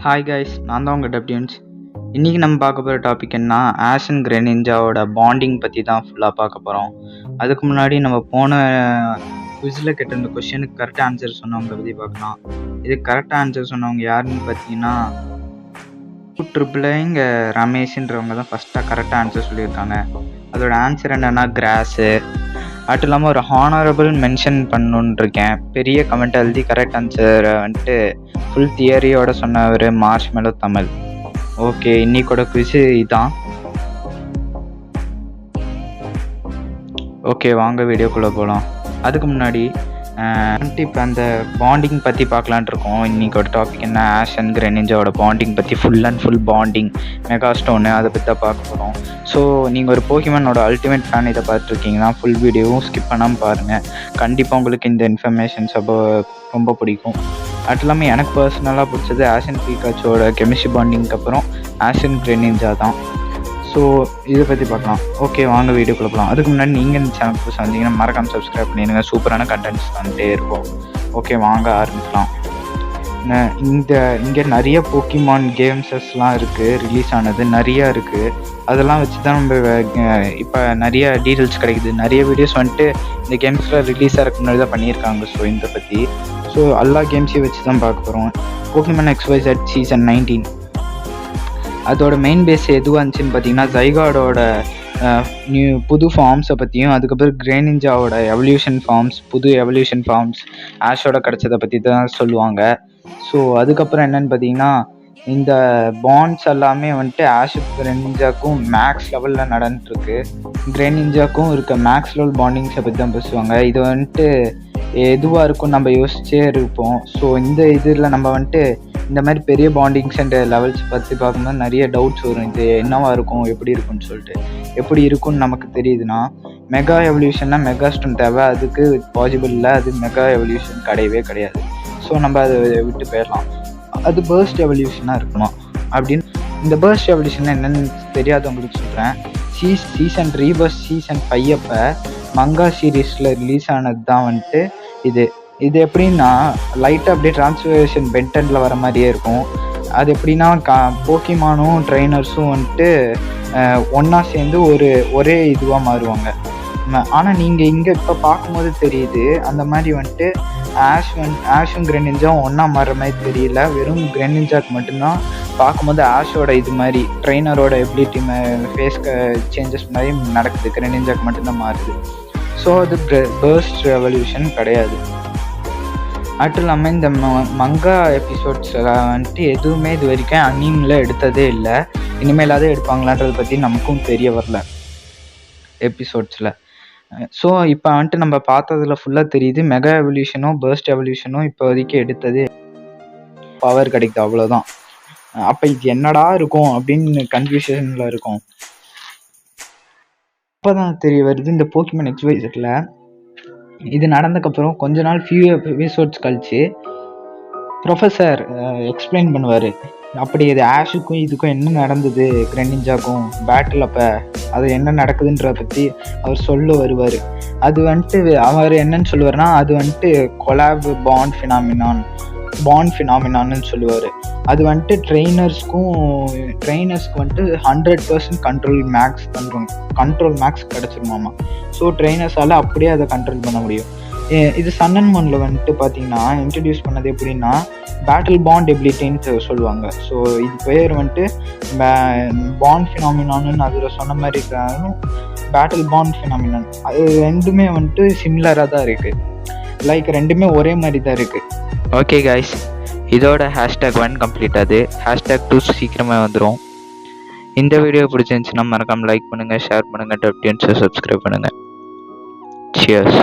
Hi guys, நான் தான் உங்கள் டப்டியன்ஸ். இன்றைக்கி நம்ம பார்க்க போகிற டாபிக் என்ன, ஆஷ் அண்ட் கிரெனின்ஜாவோட பாண்டிங் பற்றி தான் ஃபுல்லாக பார்க்க போகிறோம். அதுக்கு முன்னாடி நம்ம போன குவிஸில் கேட்டிருந்த கொஷனுக்கு கரெக்டாக ஆன்சர் சொன்னவங்களை பற்றி பார்க்கலாம். இதுக்கு கரெக்டாக ஆன்சர் சொன்னவங்க யாருன்னு பார்த்தீங்கன்னா இங்கே ரமேஷ்ன்றவங்க தான் ஃபஸ்ட்டாக கரெக்டாக ஆன்சர் சொல்லியிருக்காங்க. அதோட ஆன்சர் என்னென்னா கிராஸு. அதுவும் இல்லாமல் ஒரு ஹானரபிள் மென்ஷன் பண்ணணுன்னு இருக்கேன். பெரிய கமெண்ட் எழுதி கரெக்ட் ஆன்சரை வந்துட்டு ஃபுல் தியரியோட சொன்னவர் மார்ஷ்மெலோ தமிழ். ஓகே, இன்னைக்கோட குவிஸு இதான். ஓகே, வாங்க வீடியோக்குள்ளே போகலாம். அதுக்கு முன்னாடி இப்போ அந்த பாண்டிங் பற்றி பார்க்கலான் இருக்கோம். இன்றைக்கோட டாபிக் என்ன, ஆஷ் அண்ட் கிரெனின்ஜாவோட பாண்டிங் பற்றி full and full bonding mega stone அதை பற்றி தான் பார்க்க போகிறோம். ஸோ நீங்கள் ஒரு போக்கிமானோட அல்டிமேட் ஃபேன் இதை பார்த்துருக்கீங்கன்னா ஃபுல் வீடியோவும் ஸ்கிப் பண்ணாமல் பாருங்கள். கண்டிப்பாக உங்களுக்கு இந்த இன்ஃபர்மேஷன்ஸ் ரொம்ப பிடிக்கும். அது இல்லாமல் எனக்கு பர்சனலாக பிடிச்சது ஆஷ் அண்ட் பீகாச்சோட கெமிஸ்ட்ரி பாண்டிங்க்கு அப்புறம் ஆஷ் அண்ட் கிரெனின்ஜா தான். ஸோ இதை பற்றி பார்க்கலாம். ஓகே, வாங்க வீடியோக்குள்ள போகலாம். அதுக்கு முன்னாடி நீங்கள் இந்த சேனல் புதுசாக வந்தீங்கன்னா மறக்காமல் சப்ஸ்கிரைப் பண்ணிடுங்க. சூப்பரான கண்டென்ட்ஸ் வந்துட்டே இருக்கும். ஓகே, வாங்க ஆரம்பிக்கலாம். இங்கே நிறைய போக்கிமான் கேம்ஸஸ்லாம் இருக்குது, ரிலீஸ் ஆனது நிறையா இருக்குது. அதெல்லாம் வச்சு தான் நம்ம இப்போ நிறைய டீட்டெயில்ஸ் கிடைக்குது. நிறைய வீடியோஸ் வந்துட்டு இந்த கேம்ஸில் ரிலீஸ் ஆகிறதுக்கு முன்னாடி தான் பண்ணியிருக்காங்க. ஸோ இதை பற்றி எல்லா கேம்ஸையும் வச்சு தான் பார்க்க போகிறோம். போக்கிமான் XYZ சீசன் 19 அதோட மெயின் பேஸ் எதுவாக இருந்துச்சுன்னு பார்த்தீங்கன்னா ஜைகாடோட புது ஃபார்ம்ஸை பற்றியும், அதுக்கப்புறம் கிரெனின்ஜாவோட புது எவல்யூஷன் ஃபார்ம்ஸ் ஆஷோட கிடச்சதை பற்றி தான் சொல்லுவாங்க. ஸோ அதுக்கப்புறம் என்னென்னு பார்த்தீங்கன்னா இந்த பாண்ட்ஸ் எல்லாமே வந்துட்டு ஆஷுக்கும் கிரெனின்ஜாக்கும் மேக்ஸ் லெவலில் நடந்துட்டுருக்கு. கிரெனின்ஜாக்கும் இருக்க மேக்ஸ் லெவல் பாண்டிங்ஸை பற்றி தான் பேசுவாங்க. இது வந்துட்டு எதுவாக இருக்கும் நம்ம யோசிச்சே இருப்போம். ஸோ இந்த இதில் நம்ம வந்துட்டு இந்த மாதிரி பெரிய பாண்டிங்ஸ் அண்ட் லெவல்ஸ் பற்றி பார்க்கும்போது நிறைய டவுட்ஸ் வரும். இது என்னவாக இருக்கும், எப்படி இருக்குன்னு சொல்லிட்டு. எப்படி இருக்குன்னு நமக்கு தெரியுதுன்னா மெகா எவல்யூஷன்னா மெகா ஸ்டோன் தேவை, அதுக்கு பாசிபிள் இல்லை. அது மெகா எவல்யூஷன் கிடையவே கிடையாது. ஸோ நம்ம அதை விட்டு போயிடலாம். அது பர்ஸ்ட் எவல்யூஷனாக இருக்கணும் அப்படின்னு. இந்த பர்ஸ்ட் எவல்யூஷன் என்னென்னு தெரியாதவங்களுக்கு சொல்கிறேன். சீசன் ரீபர்ஸ் சீசன் 5 அப்போ மங்கா சீரீஸில் ரிலீஸ் ஆனது தான் வந்துட்டு இது எப்படின்னா லைட்டாக அப்படியே டிரான்ஸ்ஃபர்மேஷன் பென்டனில் வர மாதிரியே இருக்கும். அது எப்படின்னா போக்கிமானும் ட்ரெயினர்ஸும் வந்துட்டு ஒன்றா சேர்ந்து ஒரே இதுவாக மாறுவாங்க. ஆனால் நீங்கள் இங்கே இப்போ பார்க்கும்போது தெரியுது அந்த மாதிரி வந்துட்டு ஆஷும் கிரெனின்ஜாவும் ஒன்றா மாறுற மாதிரி தெரியல. வெறும் கிரெனின்ஜாக்கு மட்டும்தான் பார்க்கும்போது ஆஷோட இது மாதிரி ட்ரெயினரோட எபிலிட்டி ஃபேஸ் சேஞ்சஸ் மாதிரி நடக்குது. கிரெனின்ஜாக்கு மட்டும்தான் மாறுது. ஸோ அது பர்ஸ்ட் ரெவல்யூஷன் கிடையாது. அதுவும் இல்லாமல் இந்த மங்கா எபிசோட்ஸில் வந்துட்டு எதுவுமே இது வரைக்கும் அனிமில் எடுத்ததே இல்லை. இனிமேல் அதை எடுப்பாங்களான்றதை பற்றி நமக்கும் தெரிய வரல எபிசோட்ஸில். ஸோ இப்போ வந்துட்டு நம்ம பார்த்ததில் ஃபுல்லாக தெரியுது மெகா எவல்யூஷனும் பர்ஸ்ட் எவல்யூஷனும் இப்போ வரைக்கும் எடுத்ததே பவர் கிடைக்குது, அவ்வளோதான். அப்போ இது என்னடா இருக்கும் அப்படின்னு கன்ஃபியூஷனில் இருக்கும். அப்போ தான் தெரிய வருது இந்த போக்கிமான் XYZல இது நடந்ததுக்கப்புறம் கொஞ்ச நாள் ஃபியூ எபிசோட்ஸ் கழிச்சு ப்ரொஃபஸர் எக்ஸ்பிளைன் பண்ணுவார். அப்படி இது ஆஷுக்கும் இதுக்கும் என்ன நடந்தது, கிரெனின்ஜாக்கும் பேட்டில் அப்போ அது என்ன நடக்குதுன்றதை பற்றி அவர் சொல்ல வருவார். அது வந்துட்டு அவர் என்னன்னு சொல்லுவார்னா அது வந்துட்டு கொலாப் பாண்ட் ஃபினாமினான்னு சொல்லுவார். அது வந்துட்டு ட்ரெயினர்ஸ்க்கு வந்துட்டு 100% கண்ட்ரோல் மேக்ஸ் கிடச்சிருமாமா. ஸோ ட்ரெயினர்ஸால் அப்படியே அதை கண்ட்ரோல் பண்ண முடியும். இது சன் அண்ட் மூனில் வந்துட்டு பார்த்தீங்கன்னா இன்ட்ரடியூஸ் பண்ணது எப்படின்னா பேட்டில் பாண்ட் எபிலிட்டின்னு சொல்லுவாங்க. ஸோ இது பேர் வந்துட்டு பாண்ட் ஃபினாமினான்னு அதில் சொன்ன மாதிரி இருக்கிறாலும் பேட்டில் பாண்ட் ஃபினாமினான் அது ரெண்டுமே வந்துட்டு சிமிலராக தான் இருக்குது. லைக் ரெண்டுமே ஒரே மாதிரி தான் இருக்குது. ஓகே கைஸ், இதோட #1 கம்ப்ளீட் ஆகுது. #2 சீக்கிரமாக வந்துடும். இந்த வீடியோ பிடிச்சிருந்துச்சுன்னா மறக்காமல் லைக் பண்ணுங்கள், ஷேர் பண்ணுங்கள், டப்டியன்ஸை சப்ஸ்கிரைப் பண்ணுங்கள். சியர்ஸ்.